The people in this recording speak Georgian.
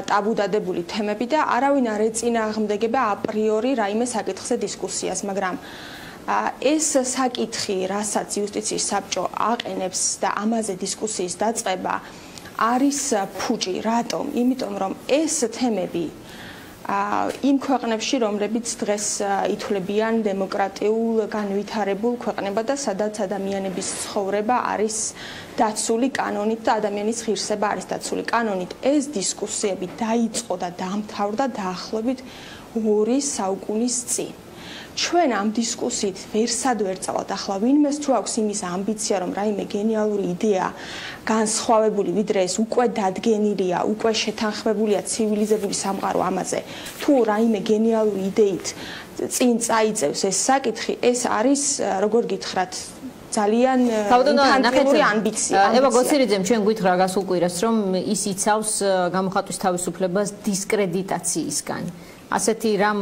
ტაბუდადებული თემები და არავინ არ ეწინააღმდეგება აპრიორი რაიმე საკითხზე დისკუსიას, მაგრამ ეს საკითხი, რასაც იუსტიციის საბჭო აყენებს და ამაზე დისკუსიის დაწყება არის ფუჭი, რატომ? იმიტომ რომ ეს თემები იმ ქვეყნებში, რომლებიც დღეს ითვლებიან დემოკრატიულ, განვითარებულ ქვეყნებად და სადაც ადამიანების ცხოვრება არის დაცული კანონით და ადამიანის ღირსება არის დაცული კანონით, ეს დისკუსიები დაიწყო და დაამთავრდა დაახლოებით 2 საუკუნის წინ. ჩვენ ამ დისკუსიით ვერსად ვერ წავთ. ახლა ვინმეს თუ აქვს იმის ამბიცია, რომ რაიმე გენიალური იდეა განსხვავებული ვიდრე ეს უკვე დადგენილია, უკვე შეთანხმებულია ცივილიზებული სამყარო ამაზე, თუ რაიმე გენიალური იდეით წინ წაიწევს ეს საკითხი, ეს არის, როგორ გითხრათ, ძალიან ინფანტილური ამბიცია. ევა გოცირიძემ ჩვენ გითხრა გასულ კვირას, რომ ის იცავს გამოხატვის თავისუფლებას დისკრედიტაციისგან. ასეთი რამ